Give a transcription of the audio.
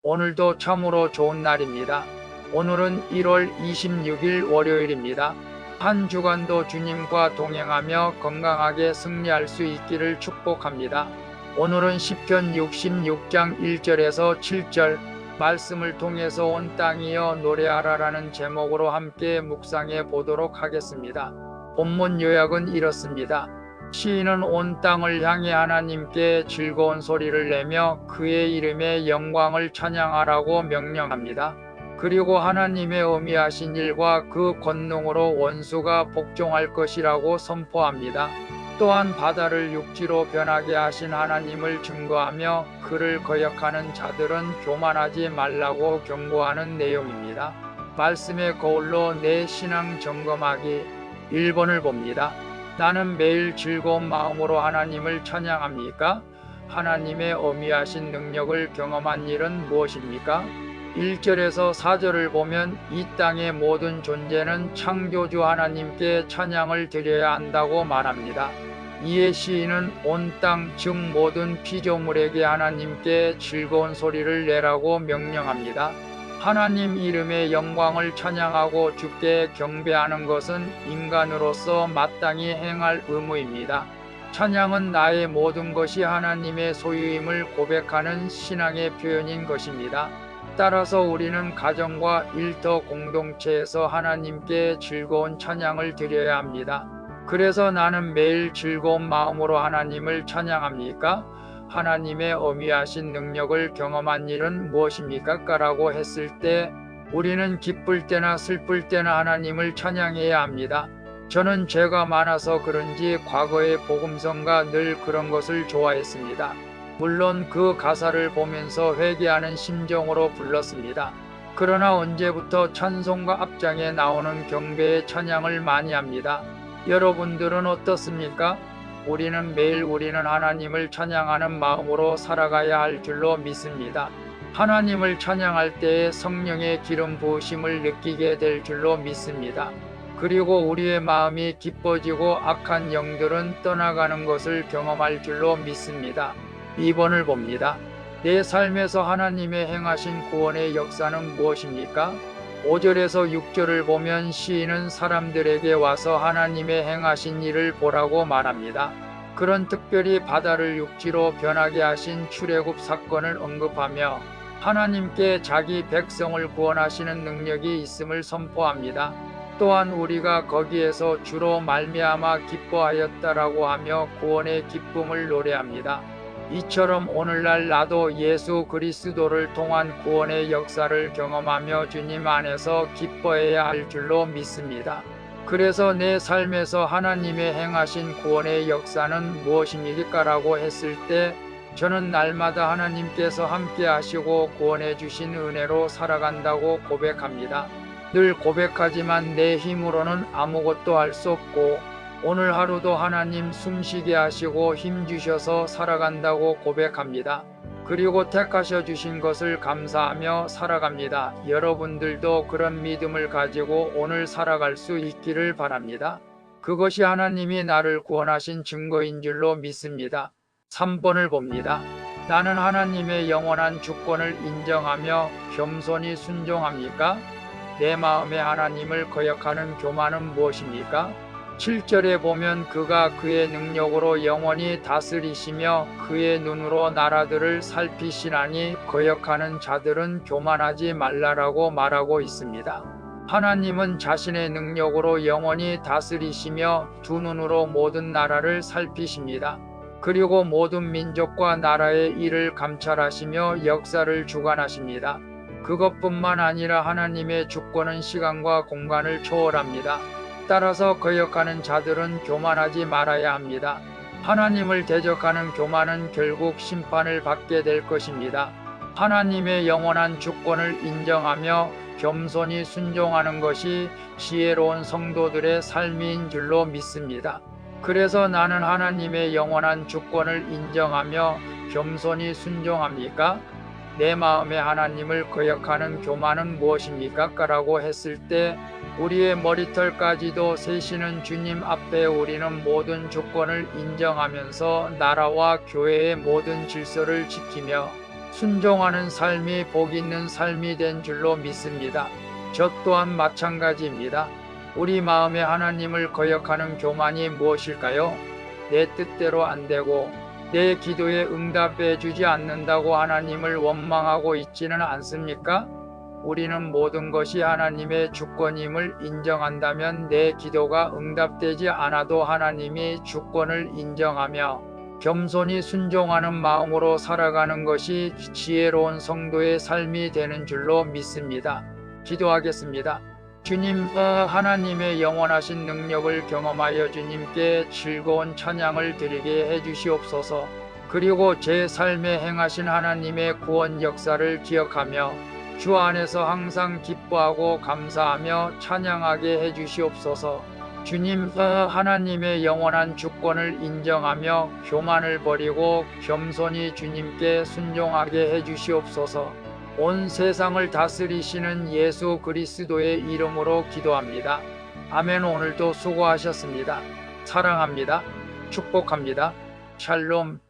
오늘도 참으로 좋은 날입니다. 오늘은 1월 26일 월요일입니다. 한 주간도 주님과 동행하며 건강하게 승리할 수 있기를 축복합니다. 오늘은 시편 66장 1절에서 7절 말씀을 통해서 온 땅이여 노래하라라는 제목으로 함께 묵상해 보도록 하겠습니다. 본문 요약은 이렇습니다. 시인은 온 땅을 향해 하나님께 즐거운 소리를 내며 그의 이름의 영광을 찬양하라고 명령합니다. 그리고 하나님의 어미하신 일과 그 권능으로 원수가 복종할 것이라고 선포합니다. 또한 바다를 육지로 변하게 하신 하나님을 증거하며 그를 거역하는 자들은 교만하지 말라고 경고하는 내용입니다. 말씀의 거울로 내 신앙 점검하기 1번을 봅니다. 나는 매일 즐거운 마음으로 하나님을 찬양합니까? 하나님의 어미하신 능력을 경험한 일은 무엇입니까? 1절에서 4절을 보면 이 땅의 모든 존재는 창조주 하나님께 찬양을 드려야 한다고 말합니다. 이에 시인은 온 땅 즉 모든 피조물에게 하나님께 즐거운 소리를 내라고 명령합니다. 하나님 이름의 영광을 찬양하고 주께 경배하는 것은 인간으로서 마땅히 행할 의무입니다. 찬양은 나의 모든 것이 하나님의 소유임을 고백하는 신앙의 표현인 것입니다. 따라서 우리는 가정과 일터 공동체에서 하나님께 즐거운 찬양을 드려야 합니다. 그래서 나는 매일 즐거운 마음으로 하나님을 찬양합니까? 하나님의 어미하신 능력을 경험한 일은 무엇입니까? 라고 했을 때 우리는 기쁠 때나 슬플 때나 하나님을 찬양해야 합니다. 저는 죄가 많아서 그런지 과거의 복음성가 늘 그런 것을 좋아했습니다. 물론 그 가사를 보면서 회개하는 심정으로 불렀습니다. 그러나 언제부터 찬송가 앞장에 나오는 경배의 찬양을 많이 합니다. 여러분들은 어떻습니까? 우리는 하나님을 찬양하는 마음으로 살아가야 할 줄로 믿습니다. 하나님을 찬양할 때에 성령의 기름 부으심을 느끼게 될 줄로 믿습니다. 그리고 우리의 마음이 기뻐지고 악한 영들은 떠나가는 것을 경험할 줄로 믿습니다. 2번을 봅니다. 내 삶에서 하나님의 행하신 구원의 역사는 무엇입니까? 5절에서 6절을 보면 시인은 사람들에게 와서 하나님의 행하신 일을 보라고 말합니다. 그런 특별히 바다를 육지로 변하게 하신 출애굽 사건을 언급하며 하나님께 자기 백성을 구원하시는 능력이 있음을 선포합니다. 또한 우리가 거기에서 주로 말미암아 기뻐하였다라고 하며 구원의 기쁨을 노래합니다. 이처럼 오늘날 나도 예수 그리스도를 통한 구원의 역사를 경험하며 주님 안에서 기뻐해야 할 줄로 믿습니다. 그래서 내 삶에서 하나님의 행하신 구원의 역사는 무엇입니까라고 했을 때 저는 날마다 하나님께서 함께 하시고 구원해 주신 은혜로 살아간다고 고백합니다. 늘 고백하지만 내 힘으로는 아무것도 할 수 없고 오늘 하루도 하나님 숨쉬게 하시고 힘 주셔서 살아간다고 고백합니다. 그리고 택하셔 주신 것을 감사하며 살아갑니다. 여러분들도 그런 믿음을 가지고 오늘 살아갈 수 있기를 바랍니다. 그것이 하나님이 나를 구원하신 증거인 줄로 믿습니다. 3번을 봅니다. 나는 하나님의 영원한 주권을 인정하며 겸손히 순종합니까? 내 마음에 하나님을 거역하는 교만은 무엇입니까? 7절에 보면 그가 그의 능력으로 영원히 다스리시며 그의 눈으로 나라들을 살피시나니 거역하는 자들은 교만하지 말라라고 말하고 있습니다. 하나님은 자신의 능력으로 영원히 다스리시며 두 눈으로 모든 나라를 살피십니다. 그리고 모든 민족과 나라의 일을 감찰하시며 역사를 주관하십니다. 그것뿐만 아니라 하나님의 주권은 시간과 공간을 초월합니다. 따라서 거역하는 자들은 교만하지 말아야 합니다. 하나님을 대적하는 교만은 결국 심판을 받게 될 것입니다. 하나님의 영원한 주권을 인정하며 겸손히 순종하는 것이 지혜로운 성도들의 삶인 줄로 믿습니다. 그래서 나는 하나님의 영원한 주권을 인정하며 겸손히 순종합니까? 내 마음에 하나님을 거역하는 교만은 무엇입니까? 라고 했을 때 우리의 머리털까지도 세시는 주님 앞에 우리는 모든 주권을 인정하면서 나라와 교회의 모든 질서를 지키며 순종하는 삶이 복 있는 삶이 된 줄로 믿습니다. 저 또한 마찬가지입니다. 우리 마음에 하나님을 거역하는 교만이 무엇일까요? 내 뜻대로 안 되고 내 기도에 응답해 주지 않는다고 하나님을 원망하고 있지는 않습니까? 우리는 모든 것이 하나님의 주권임을 인정한다면 내 기도가 응답되지 않아도 하나님이 주권을 인정하며 겸손히 순종하는 마음으로 살아가는 것이 지혜로운 성도의 삶이 되는 줄로 믿습니다. 기도하겠습니다. 주님, 하나님의 영원하신 능력을 경험하여 주님께 즐거운 찬양을 드리게 해주시옵소서. 그리고 제 삶에 행하신 하나님의 구원 역사를 기억하며 주 안에서 항상 기뻐하고 감사하며 찬양하게 해주시옵소서. 주님, 하나님의 영원한 주권을 인정하며 교만을 버리고 겸손히 주님께 순종하게 해주시옵소서. 온 세상을 다스리시는 예수 그리스도의 이름으로 기도합니다. 아멘. 오늘도 수고하셨습니다. 사랑합니다. 축복합니다. 샬롬.